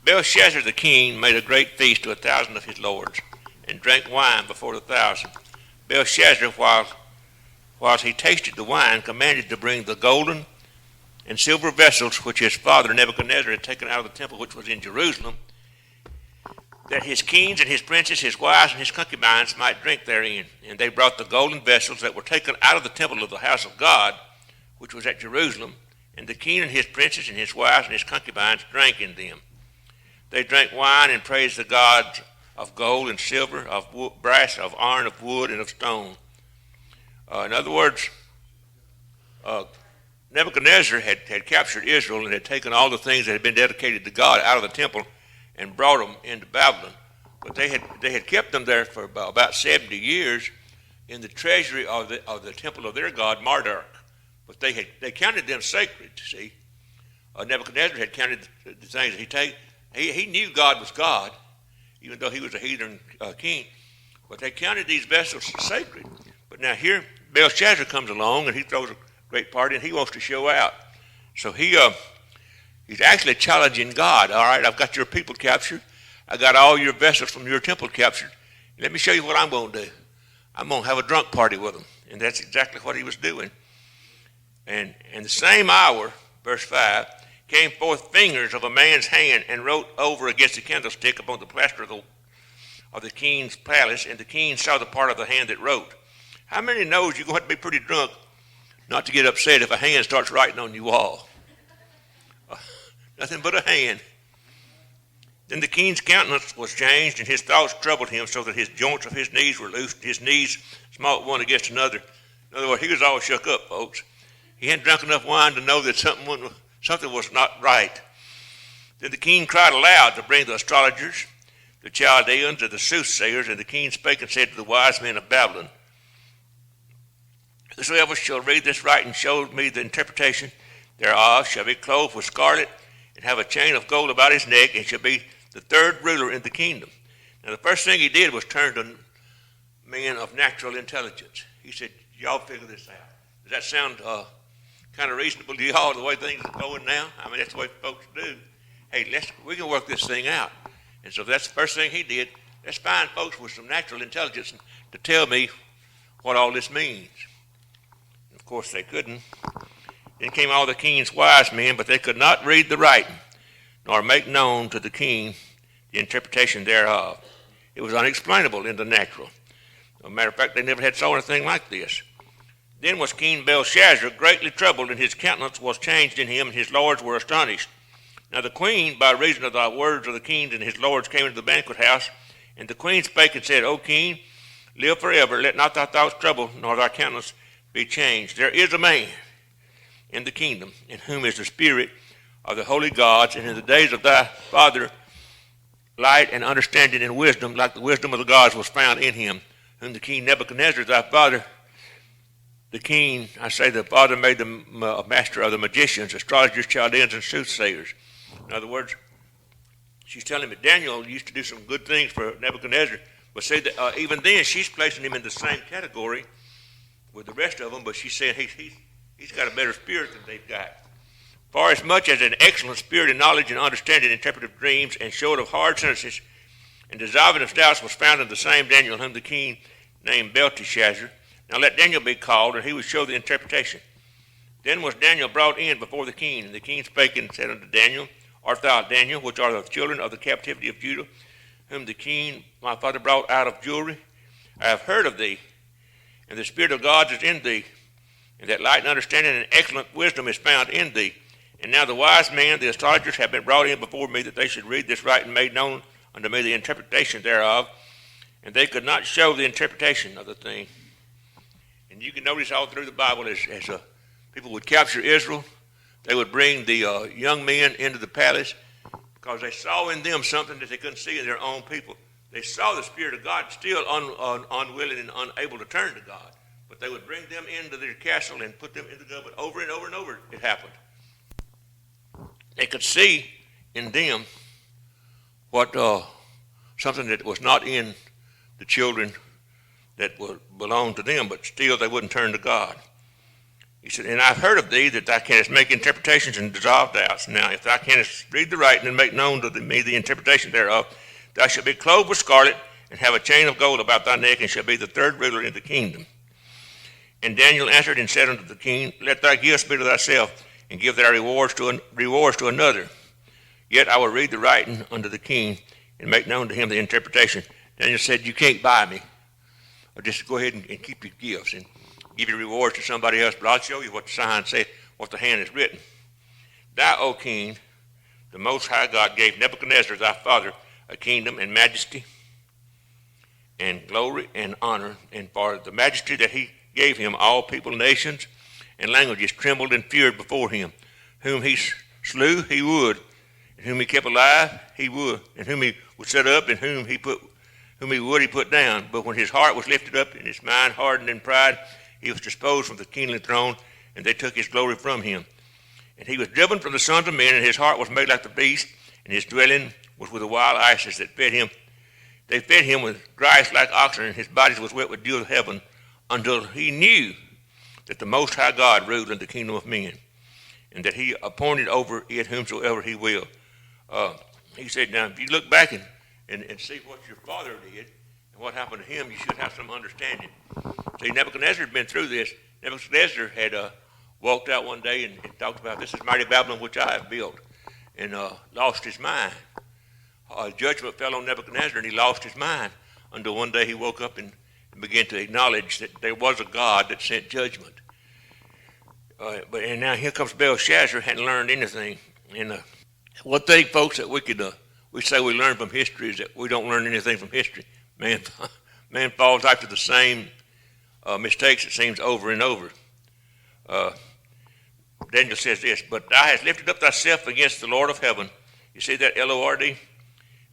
Belshazzar the king made a great feast to 1,000 of his lords, and drank wine before the 1,000. Belshazzar, whilst he tasted the wine, commanded to bring the golden and silver vessels which his father Nebuchadnezzar had taken out of the temple which was in Jerusalem, that his kings and his princes, his wives, and his concubines might drink therein. And they brought the golden vessels that were taken out of the temple of the house of God, which was at Jerusalem, and the king and his princes and his wives and his concubines drank in them. They drank wine and praised the gods of gold and silver, of brass, of iron, of wood, and of stone. In other words, Nebuchadnezzar had captured Israel and had taken all the things that had been dedicated to God out of the temple and brought them into Babylon. But they had kept them there for about 70 years in the treasury of the temple of their god Marduk. But they counted them sacred. See, Nebuchadnezzar had counted the things that he take. He knew God was God, even though he was a heathen king. But they counted these vessels sacred. But now here Belshazzar comes along and he throws a great party and he wants to show out. So he's actually challenging God. All right, I've got your people captured. I got all your vessels from your temple captured. Let me show you what I'm going to do. I'm going to have a drunk party with them. And that's exactly what he was doing. And in the same hour, verse 5, came forth fingers of a man's hand and wrote over against the candlestick upon the plaster of the king's palace, and the king saw the part of the hand that wrote. How many knows you're going to have to be pretty drunk not to get upset if a hand starts writing on your wall? Nothing but a hand. Then the king's countenance was changed, and his thoughts troubled him, so that his joints of his knees were loosed, his knees smote one against another. In other words, he was all shook up, folks. He hadn't drunk enough wine to know that something was not right. Then the king cried aloud to bring the astrologers, the Chaldeans, and the soothsayers, and the king spake and said to the wise men of Babylon, whosoever shall read this right and show me the interpretation thereof shall be clothed with scarlet, and have a chain of gold about his neck, and shall be the third ruler in the kingdom. Now the first thing he did was turn to men of natural intelligence. He said, y'all figure this out. Does that sound kind of reasonable to y'all, the way things are going now? I mean, that's the way folks do. Hey, we can work this thing out. And so that's the first thing he did. Let's find folks with some natural intelligence to tell me what all this means. And of course, they couldn't. Then came all the king's wise men, but they could not read the writing, nor make known to the king the interpretation thereof. It was unexplainable in the natural. As a matter of fact, they never had saw anything like this. Then was King Belshazzar greatly troubled, and his countenance was changed in him, and his lords were astonished. Now the queen, by reason of the words of the king and his lords, came into the banquet house, and the queen spake and said, O king, live forever, let not thy thoughts trouble, nor thy countenance be changed. There is a man in the kingdom, in whom is the spirit of the holy gods, and in the days of thy father light and understanding and wisdom, like the wisdom of the gods, was found in him, whom the king Nebuchadnezzar, thy father, the king, the father made the master of the magicians, astrologers, Chaldeans, and soothsayers. In other words, she's telling me Daniel used to do some good things for Nebuchadnezzar, but say that even then she's placing him in the same category with the rest of them, but she's saying he's got a better spirit than they've got. For as much as an excellent spirit in knowledge and understanding, interpretive dreams, and showing of hard sentences, and dissolving of doubts was found in the same Daniel, whom the king named Belteshazzar. Now let Daniel be called, and he would show the interpretation. Then was Daniel brought in before the king, and the king spake and said unto Daniel, Art thou Daniel, which are the children of the captivity of Judah, whom the king my father brought out of Jewry? I have heard of thee, and the Spirit of God is in thee, and that light and understanding and excellent wisdom is found in thee. And now the wise men, the astrologers, have been brought in before me, that they should read this right and made known unto me the interpretation thereof. And they could not show the interpretation of the thing. And you can notice all through the Bible as people would capture Israel, they would bring the young men into the palace because they saw in them something that they couldn't see in their own people. They saw the Spirit of God still unwilling and unable to turn to God. But they would bring them into their castle and put them into government. Over and over and over it happened. They could see in them what something that was not in the children that belonged to them, but still they wouldn't turn to God. He said, and I've heard of thee that thou canst make interpretations and dissolve doubts. Now, if thou canst read the writing and make known to me the interpretation thereof, thou shalt be clothed with scarlet and have a chain of gold about thy neck, and shalt be the third ruler in the kingdom. And Daniel answered and said unto the king, let thy gifts be to thyself, and give thy rewards to another. Yet I will read the writing unto the king, and make known to him the interpretation. Daniel said, you can't buy me. Or just go ahead and keep your gifts and give your rewards to somebody else, but I'll show you what the sign said, what the hand has written. Thou, O king, the Most High God gave Nebuchadnezzar thy father a kingdom and majesty and glory and honor, and for the majesty that he gave him, all people, nations, and languages trembled and feared before him. Whom he slew, he would, and whom he kept alive, he would, and whom he would set up, and whom he would, he put down. But when his heart was lifted up, and his mind hardened in pride, he was disposed from the kingly throne, and they took his glory from him. And he was driven from the sons of men, and his heart was made like the beast, and his dwelling was with the wild asses that fed him. They fed him with grass like oxen, and his body was wet with dew of heaven, until he knew that the Most High God ruled in the kingdom of men, and that he appointed over it whomsoever he will. He said, now, if you look back and see what your father did and what happened to him, you should have some understanding. See, Nebuchadnezzar had been through this. Nebuchadnezzar had walked out one day and talked about, this is mighty Babylon which I have built, and lost his mind. Judgment fell on Nebuchadnezzar, and he lost his mind until one day he woke up and began to acknowledge that there was a God that sent judgment. And now here comes Belshazzar, hadn't learned anything. And one thing, folks, that we say we learn from history is that we don't learn anything from history. Man falls after the same mistakes, it seems, over and over. Daniel says this, but thou hast lifted up thyself against the Lord of heaven. You see that, L-O-R-D?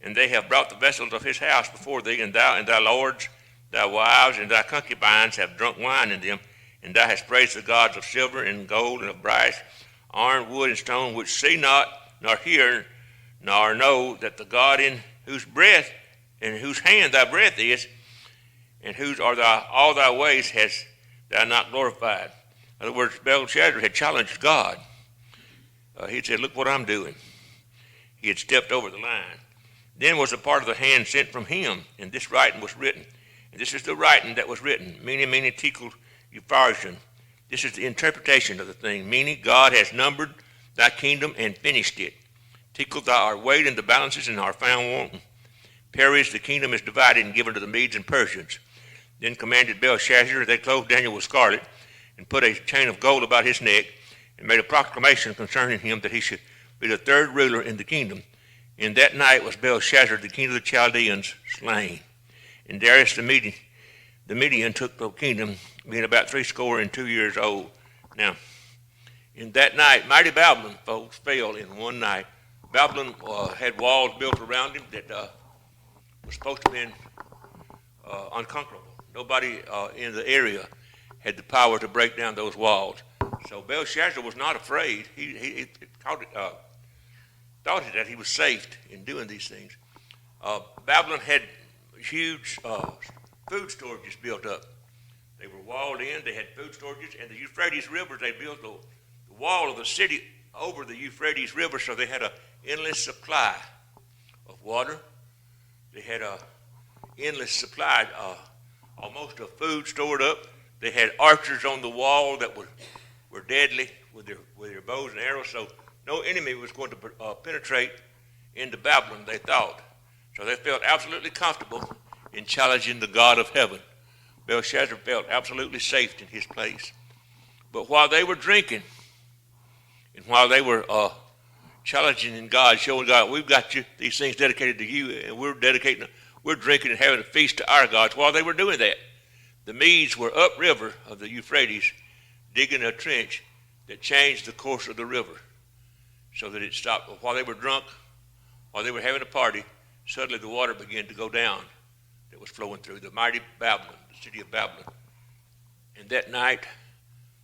And they have brought the vessels of his house before thee, and thou and thy lords, thy wives, and thy concubines have drunk wine in them, and thou hast praised the gods of silver and gold and of brass, iron, wood, and stone, which see not, nor hear, nor know that the God in whose breath, in whose hand thy breath is, and whose are all thy ways hast thou not glorified. In other words, Belshazzar had challenged God. He said, look what I'm doing. He had stepped over the line. Then was a part of the hand sent from him, and this writing was written. And this is the writing that was written, mene, tekel, upharsin. This is the interpretation of the thing, meaning God has numbered thy kingdom and finished it. Tekel, thou art weighed in the balances and art found wanting. Peres, the kingdom is divided and given to the Medes and Persians. Then commanded Belshazzar, they clothed Daniel with scarlet, and put a chain of gold about his neck, and made a proclamation concerning him that he should be the third ruler in the kingdom. In that night was Belshazzar, the king of the Chaldeans, slain. And Darius the Median took the kingdom, being about 62 years old. Now, in that night, mighty Babylon, folks, fell in one night. Babylon had walls built around him that was supposed to be unconquerable. Nobody in the area had the power to break down those walls. So Belshazzar was not afraid. He thought that he was safe in doing these things. Babylon had huge food storages built up. They were walled in. They had food storages, and the Euphrates River, they built the wall of the city over the Euphrates River, so they had an endless supply of water. They had an endless supply, almost of food stored up. They had archers on the wall that were deadly with their bows and arrows, so no enemy was going to penetrate into Babylon, they thought. So they felt absolutely comfortable in challenging the God of heaven. Belshazzar felt absolutely safe in his place. But while they were drinking, and while they were challenging in God, showing God, we've got these things dedicated to you, and we're drinking and having a feast to our gods. While they were doing that, the Medes were upriver of the Euphrates, digging a trench that changed the course of the river so that it stopped. But while they were drunk, while they were having a party, suddenly the water began to go down that was flowing through the mighty Babylon, the city of Babylon. And that night,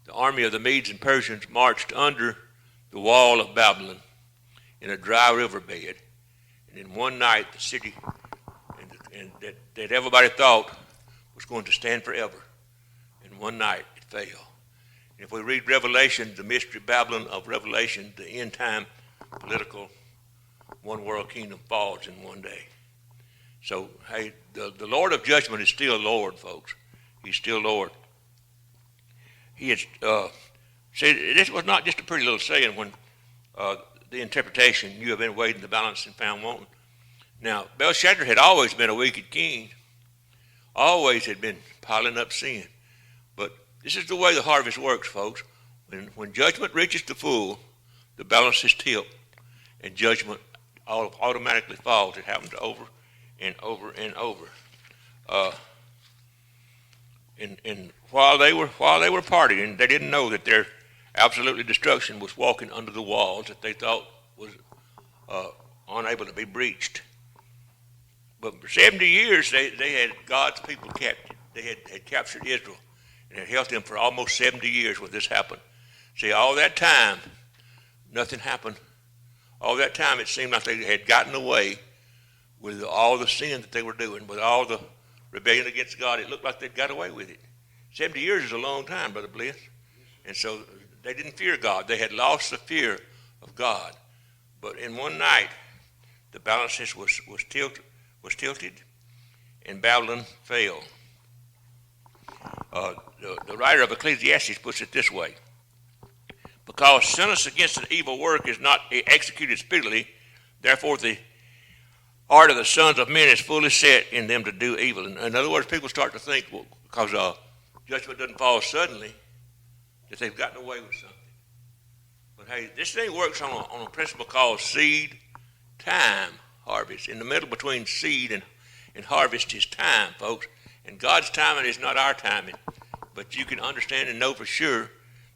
the army of the Medes and Persians marched under the wall of Babylon in a dry riverbed. And in one night, the city that everybody thought was going to stand forever, in one night it fell. If we read Revelation, the mystery Babylon of Revelation, the end time political one world kingdom falls in one day. So, hey, the Lord of judgment is still Lord, folks. He's still Lord. He is, see, this was not just a pretty little saying when the interpretation, you have been weighed in the balance and found wanting. Now, Belshazzar had always been a wicked king, always had been piling up sin. But this is the way the harvest works, folks. When judgment reaches the full, the balance is tipped, and judgment automatically falls. It happens over and over and over. And while they were partying, they didn't know that their absolutely destruction was walking under the walls that they thought was unable to be breached. But for 70 years, they had God's people captive. They had captured Israel and had held them for almost 70 years when this happened. See, all that time, nothing happened. All that time, it seemed like they had gotten away with all the sin that they were doing, with all the rebellion against God. It looked like they'd got away with it. 70 years is a long time, Brother Bliss. And so they didn't fear God. They had lost the fear of God. But in one night, the balances was tilted, and Babylon fell. The writer of Ecclesiastes puts it this way: because sentence against an evil work is not executed speedily, therefore the heart of the sons of men is fully set in them to do evil. In other words, people start to think, well, because judgment doesn't fall suddenly, that they've gotten away with something. But hey, this thing works on a principle called seed time harvest. In the middle between seed and harvest is time, folks. And God's timing is not our timing. But you can understand and know for sure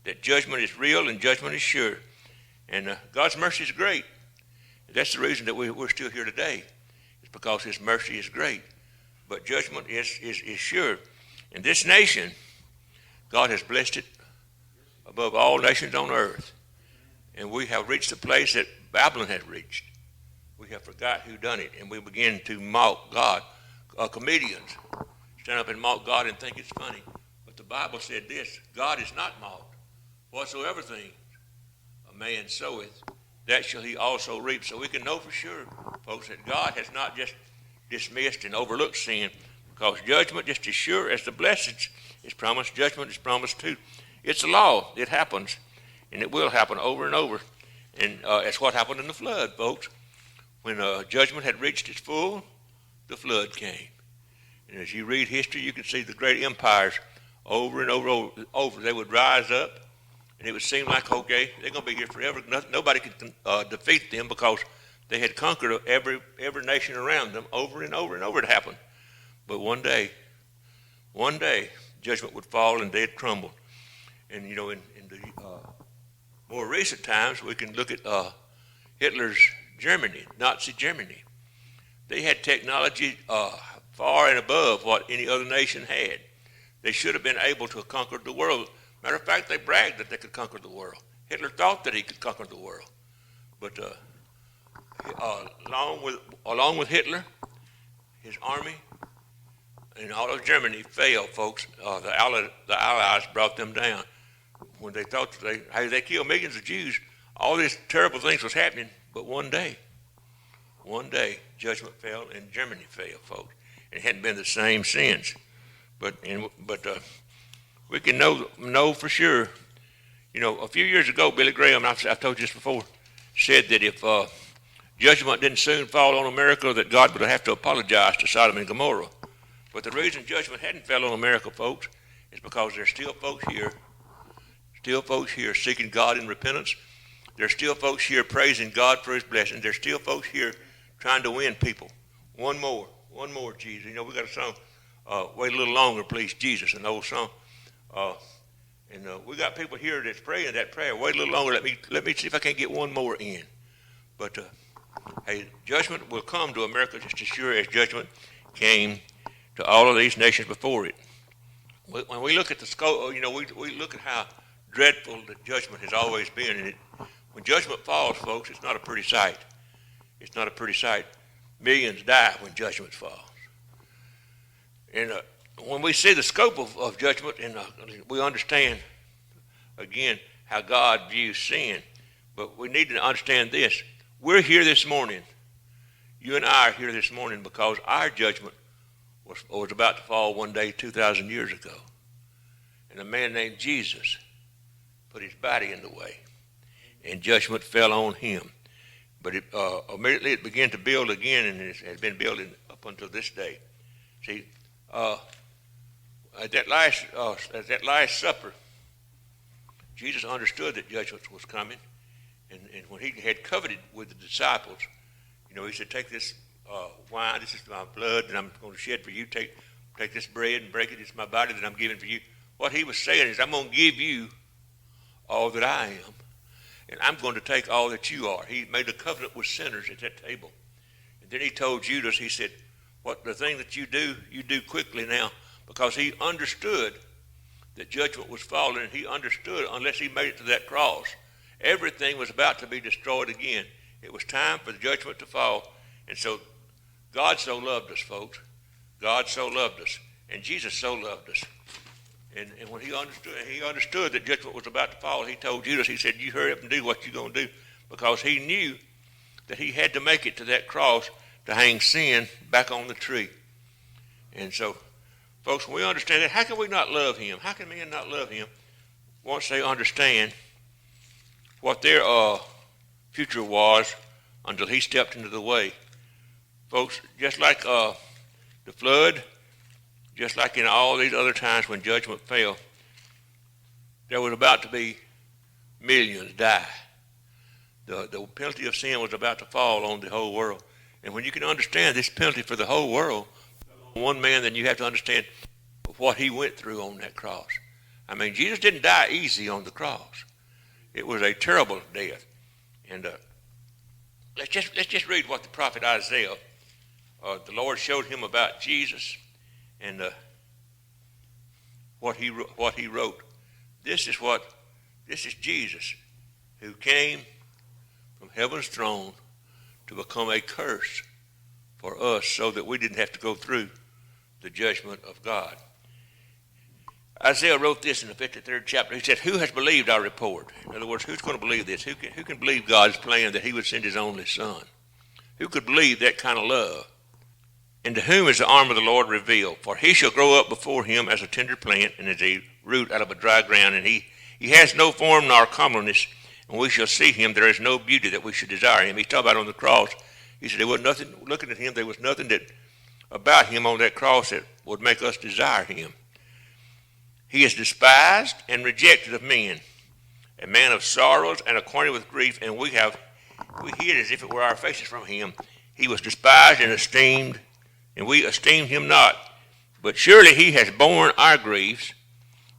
that judgment is real and judgment is sure. And God's mercy is great. That's the reason that we're still here today. It's because his mercy is great. But judgment is sure. And this nation, God has blessed it above all nations on earth. And we have reached the place that Babylon has reached. We have forgot who done it, and we begin to mock God. Comedians stand up and mock God and think it's funny. But the Bible said this: God is not mocked. Whatsoever things a man soweth, that shall he also reap. So we can know for sure, folks, that God has not just dismissed and overlooked sin, because judgment, just as sure as the blessings is promised, judgment is promised too. It's a law. It happens, and it will happen over and over. And it's what happened in the flood, folks. When judgment had reached its full, the flood came. And as you read history, you can see the great empires over and over. They would rise up, and it would seem like, okay, they're going to be here forever. Nobody could defeat them because they had conquered every nation around them over and over and over. It happened. But one day, judgment would fall and they'd crumble. And, you know, in the more recent times, we can look at Hitler's Germany, Nazi Germany. They had technology far and above what any other nation had. They should have been able to conquer the world. Matter of fact, they bragged that they could conquer the world. Hitler thought that he could conquer the world. But along with Hitler, his army, and all of Germany fell, folks. The Allies brought them down. When they thought that they killed millions of Jews, all these terrible things was happening. But one day, judgment fell and Germany fell, folks. And it hadn't been the same since. But we can know for sure. You know, a few years ago, Billy Graham, I've told you this before, said that if judgment didn't soon fall on America, that God would have to apologize to Sodom and Gomorrah. But the reason judgment hadn't fell on America, folks, is because there's still folks here seeking God in repentance. There's still folks here praising God for his blessing. There's still folks here trying to win people. One more, Jesus. You know, we got a song, Wait a Little Longer, Please, Jesus, an old song. And we got people here that's praying that prayer. Wait a little longer. Let me see if I can get one more in. But hey, judgment will come to America just as sure as judgment came to all of these nations before it. When we look at the scope, you know, we look at how dreadful the judgment has always been. And when judgment falls, folks, it's not a pretty sight. It's not a pretty sight. Millions die when judgment falls. And when we see the scope of judgment, and we understand again, how God views sin. But we need to understand this. We're here this morning. You and I are here this morning because our judgment was about to fall one day 2,000 years ago. And a man named Jesus put his body in the way, and judgment fell on him. But immediately it began to build again, and it has been building up until this day. See, at that last supper, Jesus understood that judgment was coming, and when he had covenanted with the disciples, he said, "Take this wine. This is my blood that I'm going to shed for you. Take this bread and break it. It's my body that I'm giving for you." What he was saying is, I'm going to give you all that I am, and I'm going to take all that you are. He made a covenant with sinners at that table. And then he told Judas, he said, "What the thing that you do quickly now," because he understood that judgment was falling, and he understood unless he made it to that cross, everything was about to be destroyed again. It was time for the judgment to fall. And so God so loved us, folks. God so loved us. And Jesus so loved us. And when he understood that judgment was about to fall, he told Judas, he said, "You hurry up and do what you're going to do," because he knew that he had to make it to that cross to hang sin back on the tree. And so, folks, when we understand that, how can we not love him? How can men not love him once they understand what their future was until he stepped into the way? Folks, just like the flood, just like in all these other times when judgment fell, there was about to be millions die. The penalty of sin was about to fall on the whole world. And when you can understand this penalty for the whole world, one man, then you have to understand what he went through on that cross. I mean, Jesus didn't die easy on the cross. It was a terrible death. And let's just read what the prophet Isaiah, the Lord showed him about Jesus, and what he wrote. This is Jesus, who came from heaven's throne to become a curse for us, so that we didn't have to go through the judgment of God. Isaiah wrote this in the 53rd chapter. He said, "Who has believed our report?" In other words, who's going to believe this? Who can believe God's plan that he would send his only son? Who could believe that kind of love? "And to whom is the arm of the Lord revealed? For he shall grow up before him as a tender plant, and as a root out of a dry ground. And he has no form nor comeliness, and we shall see him. There is no beauty that we should desire him." He talked about on the cross. He said there was nothing, looking at him, there was nothing that about him on that cross that would make us desire him. "He is despised and rejected of men, a man of sorrows and acquainted with grief, and we hid as if it were our faces from him. He was despised and esteemed, and we esteemed him not. But surely he has borne our griefs,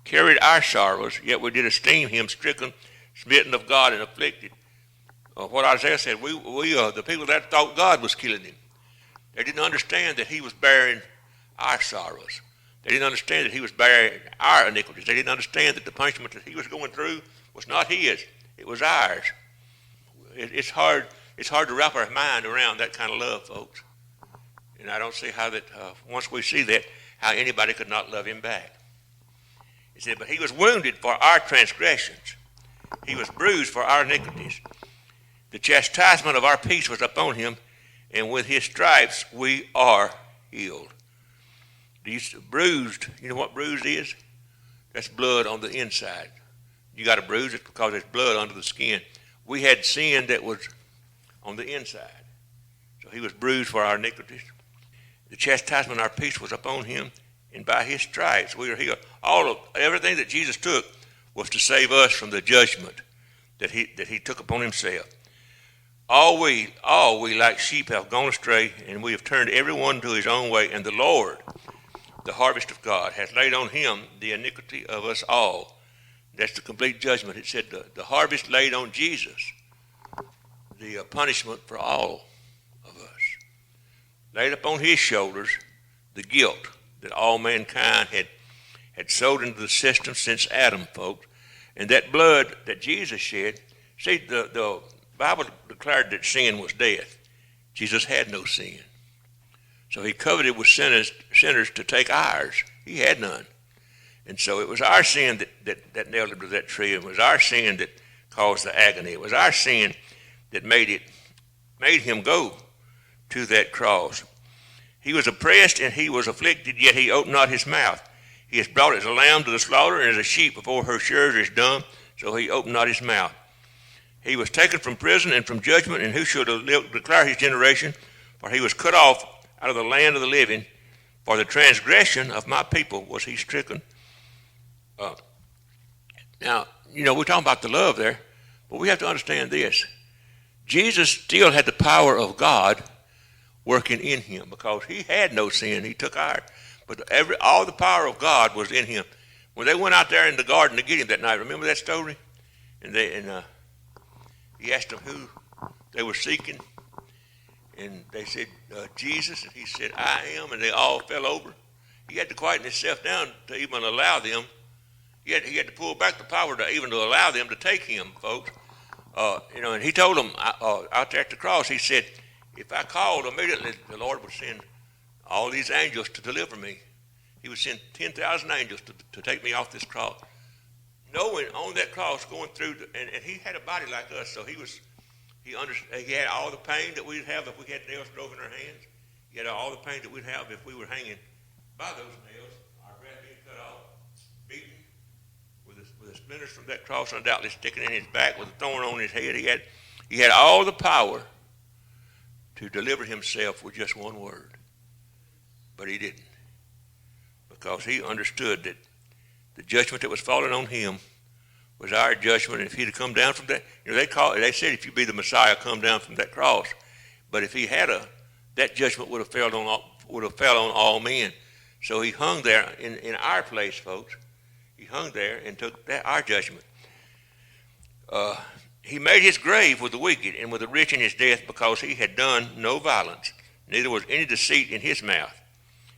carried our sorrows, yet we did esteem him stricken, smitten of God, and afflicted." What Isaiah said, we the people that thought God was killing him, they didn't understand that he was bearing our sorrows. They didn't understand that he was bearing our iniquities. They didn't understand that the punishment that he was going through was not his, it was ours. It's hard to wrap our mind around that kind of love, folks. And I don't see how that, once we see that, how anybody could not love him back. He said, "But he was wounded for our transgressions. He was bruised for our iniquities. The chastisement of our peace was upon him, and with his stripes we are healed." These bruised, you know what bruised is? That's blood on the inside. You got a bruise, it's because there's blood under the skin. We had sin that was on the inside. So he was bruised for our iniquities. The chastisement of our peace was upon him, and by his stripes we are healed. Everything that Jesus took was to save us from the judgment that he took upon himself. All we like sheep have gone astray, and we have turned everyone to his own way, and the Lord, the harvest of God, has laid on him the iniquity of us all. That's the complete judgment. It said the harvest laid on Jesus, the punishment for all of us. Laid upon his shoulders the guilt that all mankind had sowed into the system since Adam, folks. And that blood that Jesus shed, see, the Bible declared that sin was death. Jesus had no sin. So he coveted with sinners to take ours. He had none. And so it was our sin that nailed him to that tree. It was our sin that caused the agony. It was our sin that made him go to that cross. He was oppressed and he was afflicted, yet he opened not his mouth. He is brought as a lamb to the slaughter, and as a sheep before her shearers is dumb, so he opened not his mouth. He was taken from prison and from judgment, and who should declare his generation? For he was cut off out of the land of the living. For the transgression of my people was he stricken. Now, we're talking about the love there, but we have to understand this. Jesus still had the power of God working in him because he had no sin. He took ours. But all the power of God was in him. When they went out there in the garden to get him that night, remember that story? And he asked them who they were seeking. And they said, Jesus. And he said, I am. And they all fell over. He had to quieten himself down to even allow them. He had to pull back the power to even to allow them to take him, folks. And he told them out there at the cross, he said, if I called immediately, the Lord would send all these angels to deliver me. He would send 10,000 angels to take me off this cross. Knowing on that cross going through, and he had a body like us, so he had all the pain that we'd have if we had nails drove in our hands. He had all the pain that we'd have if we were hanging by those nails, our breath being cut off, beaten with the splinters from that cross undoubtedly sticking in his back with a thorn on his head. He had all the power to deliver himself with just one word. But he didn't, because he understood that the judgment that was falling on him was our judgment. And if he'd have come down from that, they said if you be the Messiah, come down from that cross. But if he had that judgment would have fell on all men. So he hung there in our place, folks. He hung there and took our judgment. He made his grave with the wicked and with the rich in his death, because he had done no violence, neither was any deceit in his mouth.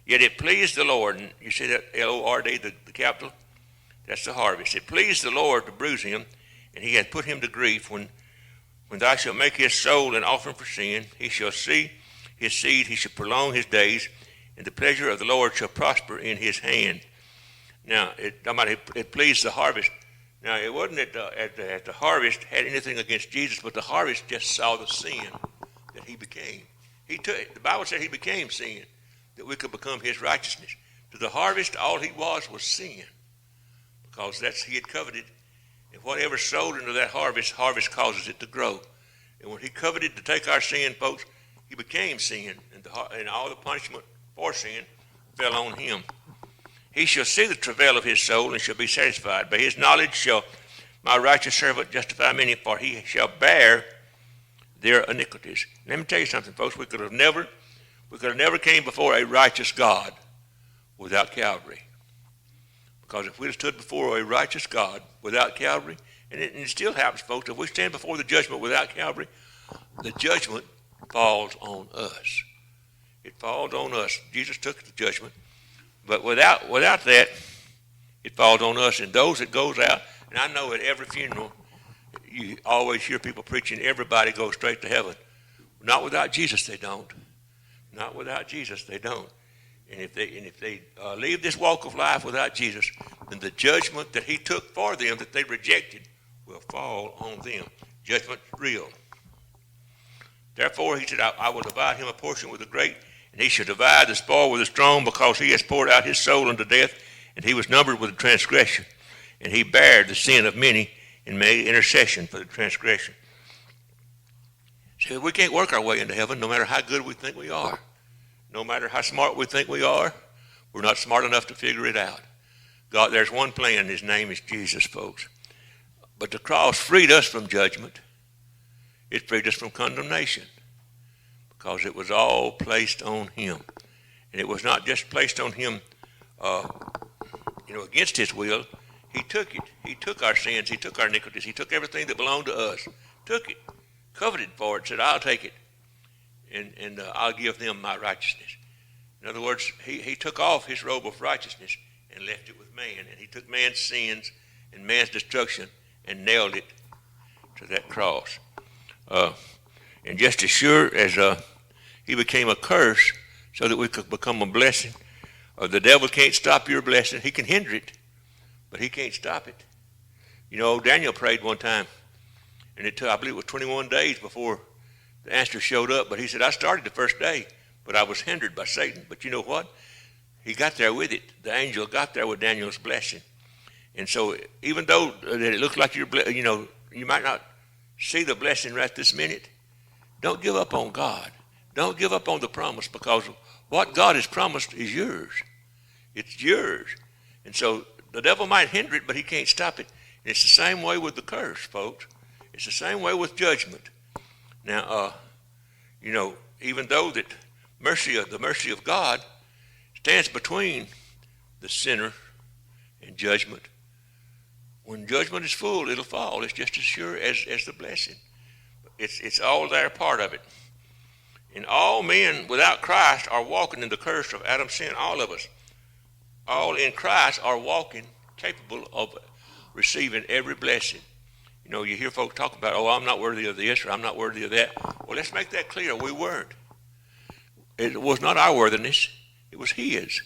Yet it pleased the Lord, and you see that L-O-R-D, the capital? That's the harvest. It pleased the Lord to bruise him, and he hath put him to grief. When thou shalt make his soul an offering for sin, he shall see his seed, he shall prolong his days, and the pleasure of the Lord shall prosper in his hand. Now, it pleased the harvest. Now, it wasn't that the harvest had anything against Jesus, but the harvest just saw the sin that he became. The Bible said he became sin, that we could become his righteousness. To the harvest, all he was sin, because he had coveted. And whatever sowed into that harvest causes it to grow. And when he coveted to take our sin, folks, he became sin, and all the punishment for sin fell on him. He shall see the travail of his soul and shall be satisfied. By his knowledge shall my righteous servant justify many, for he shall bear their iniquities. Let me tell you something, folks. We could have never came before a righteous God without Calvary. Because if we had stood before a righteous God without Calvary, and it still happens, folks, if we stand before the judgment without Calvary, the judgment falls on us. It falls on us. Jesus took the judgment. But without that, it falls on us. And those that goes out, and I know at every funeral, you always hear people preaching, everybody goes straight to heaven. Not without Jesus, they don't. Not without Jesus, they don't. And if they leave this walk of life without Jesus, then the judgment that he took for them that they rejected will fall on them. Judgment real. Therefore, he said, I will divide him a portion with the great, and he shall divide the spoil with the strong, because he has poured out his soul unto death, and he was numbered with the transgression. And he bare the sin of many and made intercession for the transgression. See, we can't work our way into heaven no matter how good we think we are. No matter how smart we think we are, we're not smart enough to figure it out. God, there's one plan, his name is Jesus, folks. But the cross freed us from judgment. It freed us from condemnation, because it was all placed on him. And it was not just placed on him, against his will. He took it. He took our sins. He took our iniquities. He took everything that belonged to us. Took it. Coveted for it. Said, I'll take it. And I'll give them my righteousness. In other words, he took off his robe of righteousness and left it with man. And he took man's sins and man's destruction and nailed it to that cross. And just as sure as he became a curse so that we could become a blessing, the devil can't stop your blessing. He can hinder it, but he can't stop it. You know, Daniel prayed one time, and it took, I believe it was 21 days before the answer showed up. But he said, I started the first day, but I was hindered by Satan. But you know what? He got there with it. The angel got there with Daniel's blessing. And so even though that it looks like you might not see the blessing right this minute, don't give up on God. Don't give up on the promise, because what God has promised is yours. It's yours. And so the devil might hinder it, but he can't stop it. And it's the same way with the curse, folks. It's the same way with judgment. Now, even though that the mercy of God stands between the sinner and judgment, when judgment is full, it'll fall. It's just as sure as the blessing. It's all there, part of it. And all men without Christ are walking in the curse of Adam's sin. All of us, all in Christ, are walking capable of receiving every blessing. You know, you hear folks talking about, oh, I'm not worthy of this, or I'm not worthy of that. Well, let's make that clear. We weren't. It was not our worthiness. It was his.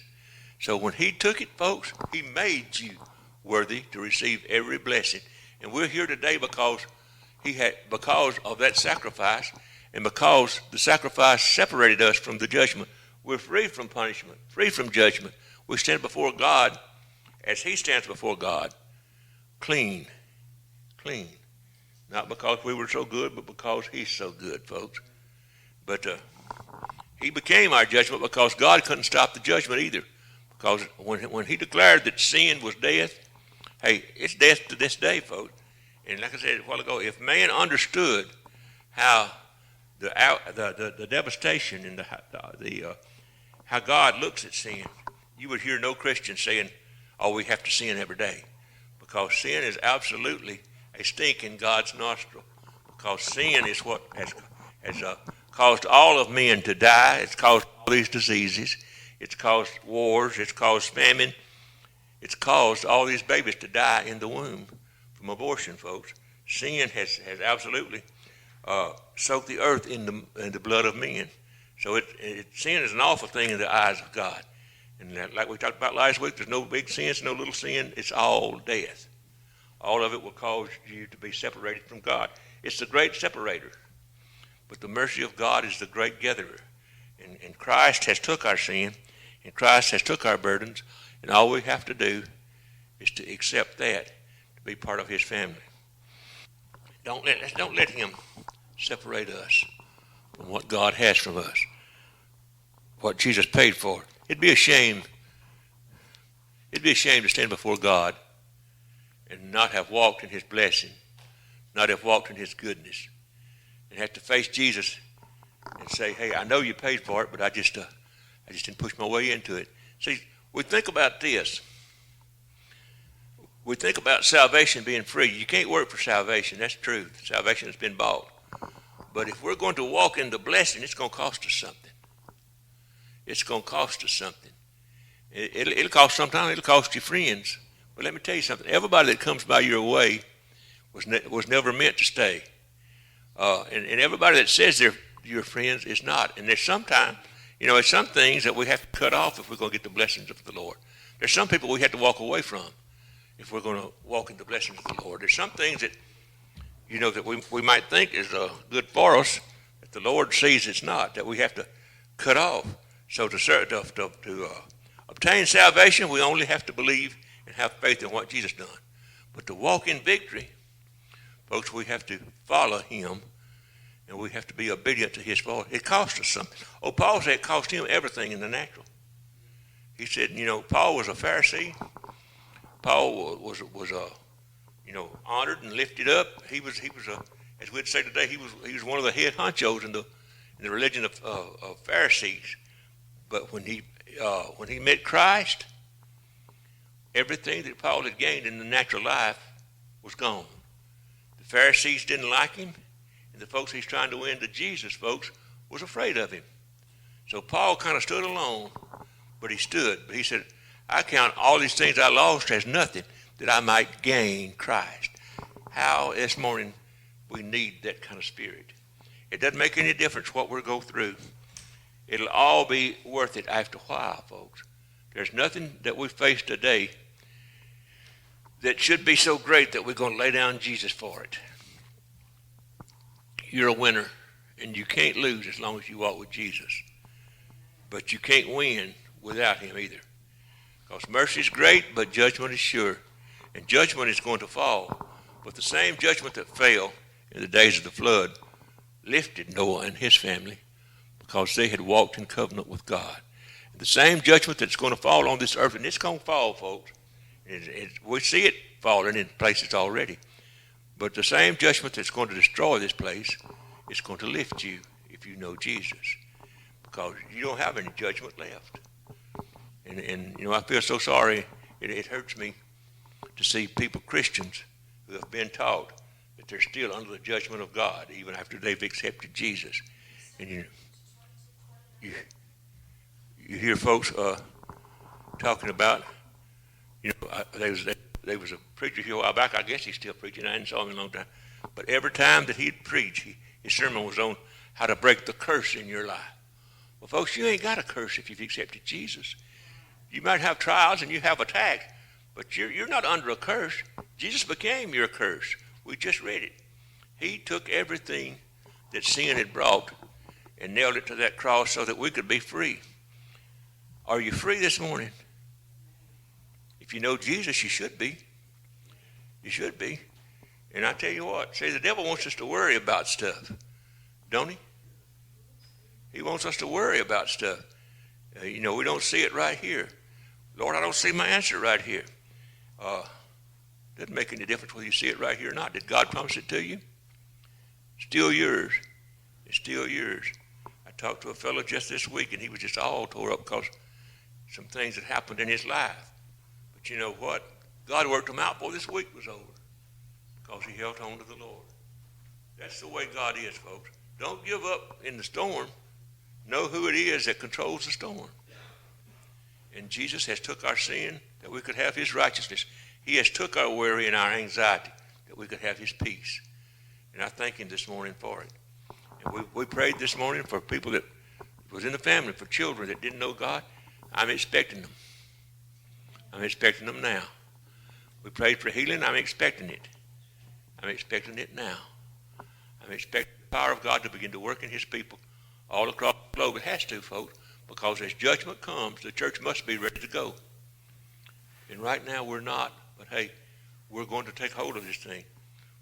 So when he took it, folks, he made you worthy to receive every blessing. And we're here today because of that sacrifice, and because the sacrifice separated us from the judgment. We're free from punishment, free from judgment. We stand before God as he stands before God, clean. Not because we were so good, but because he's so good, folks. But he became our judgment because God couldn't stop the judgment either. Because when he declared that sin was death, hey, it's death to this day, folks. And like I said a while ago, if man understood how the devastation and how God looks at sin, you would hear no Christian saying, oh, we have to sin every day. Because sin is absolutely a stink in God's nostril. Because sin is what has caused all of men to die. It's caused all these diseases. It's caused wars. It's caused famine. It's caused all these babies to die in the womb from abortion, folks. Sin has absolutely soaked the earth in the blood of men. So sin is an awful thing in the eyes of God. And like we talked about last week, there's no big sins, no little sin. It's all death. All of it will cause you to be separated from God. It's the great separator. But the mercy of God is the great gatherer. And Christ has took our sin, and Christ has took our burdens, and all we have to do is to accept that, to be part of his family. Don't let him separate us from what God has from us, what Jesus paid for. It'd be a shame to stand before God and not have walked in his blessing, not have walked in his goodness, and have to face Jesus and say, hey, I know you paid for it, but I just didn't push my way into it. See, we think about this. We think about salvation being free. You can't work for salvation. That's true. Salvation has been bought. But if we're going to walk in the blessing, it's going to cost us something. It's going to cost us something. It'll cost sometimes. It'll cost you friends. But let me tell you something. Everybody that comes by your way was never meant to stay. And everybody that says they're your friends is not. And there's sometimes, there's some things that we have to cut off if we're going to get the blessings of the Lord. There's some people we have to walk away from if we're going to walk in the blessings of the Lord. There's some things that, that we might think is good for us, that the Lord sees it's not, that we have to cut off. So to obtain salvation, we only have to believe and have faith in what Jesus done. But to walk in victory, folks, we have to follow him, and we have to be obedient to his voice. It costs us something. Oh, Paul said it cost him everything in the natural. He said, Paul was a Pharisee. Paul was honored and lifted up. He was as we'd say today, he was one of the head honchos in the religion of Pharisees. But when he met Christ, everything that Paul had gained in the natural life was gone. The Pharisees didn't like him, and the folks he's trying to win to Jesus, folks, was afraid of him. So Paul kind of stood alone, but he stood. But he said, I count all these things I lost as nothing, that I might gain Christ. How this morning we need that kind of spirit. It doesn't make any difference what we're going through. It'll all be worth it after a while, folks. There's nothing that we face today that should be so great that we're going to lay down Jesus for it. You're a winner, and you can't lose as long as you walk with Jesus. But you can't win without him either. Because mercy is great, but judgment is sure. And judgment is going to fall. But the same judgment that fell in the days of the flood lifted Noah and his family because they had walked in covenant with God. And the same judgment that's going to fall on this earth, and it's going to fall, folks. We see it falling in places already. But the same judgment that's going to destroy this place is going to lift you if you know Jesus. Because you don't have any judgment left. And you know, I feel so sorry. It hurts me to see people, Christians, who have been taught that they're still under the judgment of God even after they've accepted Jesus. And you hear folks talking about, you know, there was a preacher here a while back. I guess he's still preaching. I hadn't saw him in a long time. But every time that he'd preach, his sermon was on how to break the curse in your life. Well, folks, you ain't got a curse if you've accepted Jesus. You might have trials and you have attacks, but you're not under a curse. Jesus became your curse. We just read it. He took everything that sin had brought and nailed it to that cross so that we could be free. Are you free this morning? If you know Jesus, you should be. You should be. And I tell you what, see, the devil wants us to worry about stuff, don't he? He wants us to worry about stuff. You know, we don't see it right here. Lord, I don't see my answer right here. Doesn't make any difference whether you see it right here or not. Did God promise it to you? Still yours. It's still yours. I talked to a fellow just this week, and he was just all tore up because some things had happened in his life. But you know what? God worked them out before this week was over because he held on to the Lord. That's the way God is, folks. Don't give up in the storm. Know who it is that controls the storm. And Jesus has took our sin that we could have his righteousness. He has took our worry and our anxiety that we could have his peace. And I thank him this morning for it. And we prayed this morning for people that was in the family, for children that didn't know God. I'm expecting them. I'm expecting them now. We prayed for healing. I'm expecting it. I'm expecting it now. I'm expecting the power of God to begin to work in his people all across the globe. It has to, folks, because as judgment comes, the church must be ready to go. And right now we're not. But hey, we're going to take hold of this thing.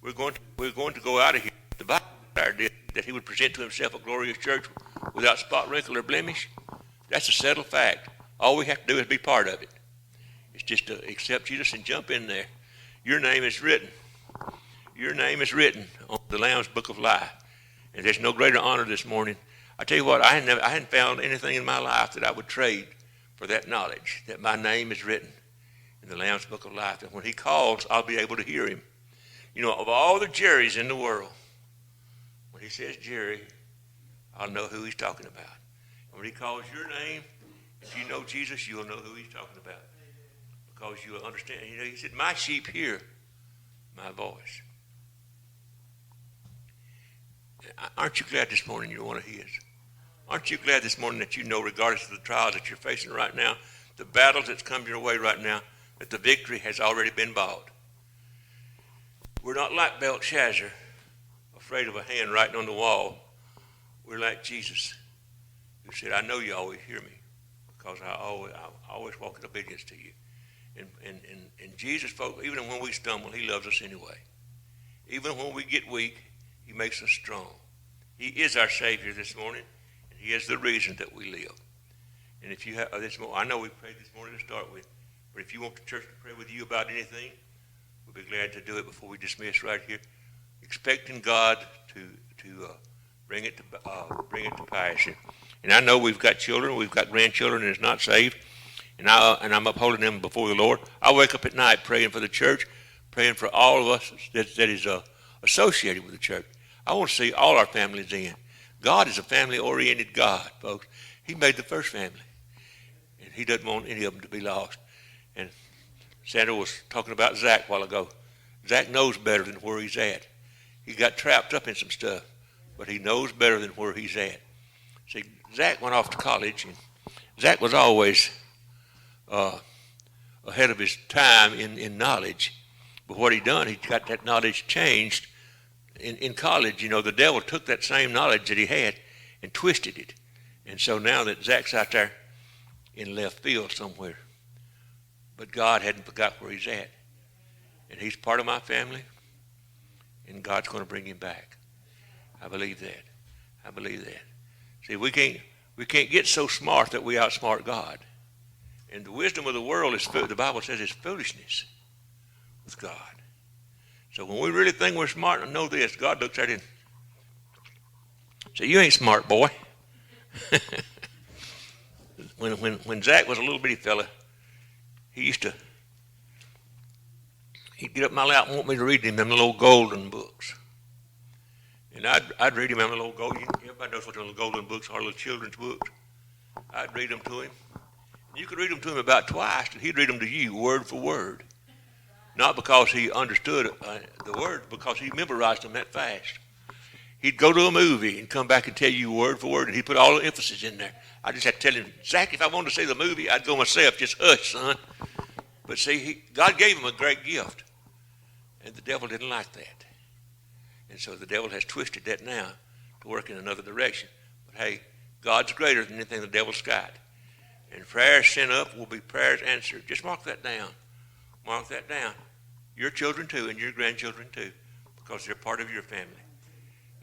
We're going to go out of here. The Bible declared that he would present to himself a glorious church without spot, wrinkle, or blemish. That's a settled fact. All we have to do is be part of it. It's just to accept Jesus and jump in there. Your name is written. Your name is written on the Lamb's Book of Life. And there's no greater honor this morning. I tell you what, I hadn't found anything in my life that I would trade for that knowledge, that my name is written in the Lamb's Book of Life. And when he calls, I'll be able to hear him. You know, of all the Jerrys in the world, when he says Jerry, I'll know who he's talking about. And when he calls your name, if you know Jesus, you'll know who he's talking about. Because you'll understand. You know, he said, my sheep hear my voice. Aren't you glad this morning you're one of his? Aren't you glad this morning that you know, regardless of the trials that you're facing right now, the battles that's come your way right now, that the victory has already been bought? We're not like Belshazzar, afraid of a hand writing on the wall. We're like Jesus, who said, I know you always hear me because I always walk in obedience to you. And Jesus, folks, even when we stumble, he loves us anyway. Even when we get weak, he makes us strong. He is our Savior this morning, and he is the reason that we live. And if you have this morning, I know we prayed this morning to start with, but if you want the church to pray with you about anything, we'll be glad to do it before we dismiss right here, expecting God to bring it to pass. And I know we've got children, we've got grandchildren that's not saved, and I'm upholding them before the Lord. I wake up at night praying for the church, praying for all of us that is associated with the church. I want to see all our families in. God is a family-oriented God, folks. He made the first family, and he doesn't want any of them to be lost. And Sandra was talking about Zach a while ago. Zach knows better than where he's at. He got trapped up in some stuff, but he knows better than where he's at. See, Zach went off to college, and Zach was always ahead of his time in knowledge. But what he done, he got that knowledge changed in college. You know, the devil took that same knowledge that he had and twisted it. And so now that Zach's out there in left field somewhere, but God hadn't forgot where he's at. And he's part of my family, and God's going to bring him back. I believe that. I believe that. See, we can't get so smart that we outsmart God. And the wisdom of the world is, the Bible says, is foolishness with God. So when we really think we're smart and know this, God looks at him and says, you ain't smart, boy. When Zach was a little bitty fella, he'd get up my lap and want me to read him them little golden books. And I'd read him them little golden, everybody knows what the little golden books are, little children's books. I'd read them to him. You could read them to him about twice, and he'd read them to you word for word. Not because he understood the words, because he memorized them that fast. He'd go to a movie and come back and tell you word for word, and he'd put all the emphasis in there. I just had to tell him, Zach, if I wanted to see the movie, I'd go myself. Just hush, son. But see, God gave him a great gift, and the devil didn't like that. And so the devil has twisted that now to work in another direction. But hey, God's greater than anything the devil's got. And prayers sent up will be prayers answered. Just mark that down. Mark that down. Your children too, and your grandchildren too, because they're part of your family.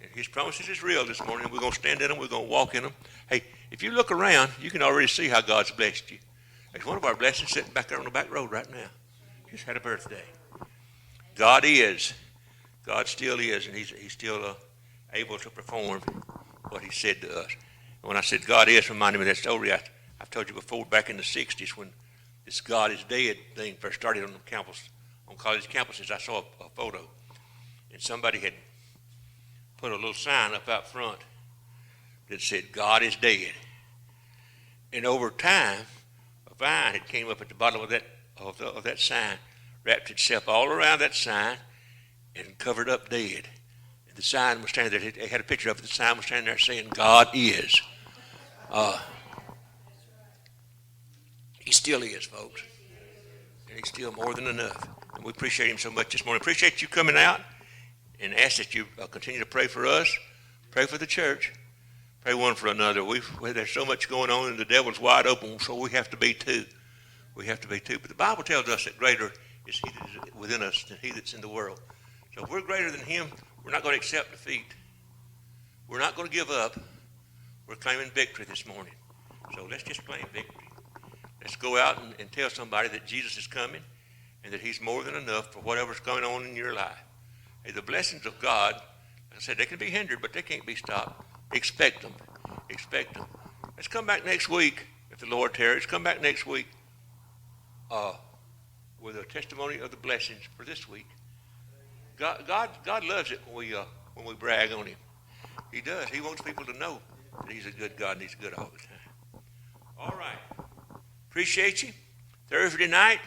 And his promises is real this morning. We're going to stand in them. We're going to walk in them. Hey, if you look around, you can already see how God's blessed you. There's one of our blessings sitting back there on the back road right now. Just had a birthday. God is. God still is, and he's still able to perform what he said to us. And when I said God is, reminded me of that story I've told you before, back in the 60s when this God is dead thing first started on the campus, on college campuses. I saw a photo, and somebody had put a little sign up out front that said, God is dead. And over time, a vine had came up at the bottom of that sign, wrapped itself all around that sign, and covered up dead. And the sign was standing there. They had a picture of it. The sign was standing there saying, God is. He still is, folks. And he's still more than enough. And we appreciate him so much this morning. Appreciate you coming out, and ask that you continue to pray for us, pray for the church, pray one for another. There's so much going on, and the devil's wide open, so we have to be too. We have to be too. But the Bible tells us that greater is he that is within us than he that's in the world. So if we're greater than him, we're not going to accept defeat. We're not going to give up. We're claiming victory this morning. So let's just claim victory. Let's go out and tell somebody that Jesus is coming and that he's more than enough for whatever's going on in your life. Hey, the blessings of God, like I said, they can be hindered, but they can't be stopped. Expect them. Expect them. Let's come back next week, if the Lord tarries. Come back next week with a testimony of the blessings for this week. God loves it when we brag on him. He does. He wants people to know that he's a good God and he's good all the time. All right. Appreciate you. Thursday night,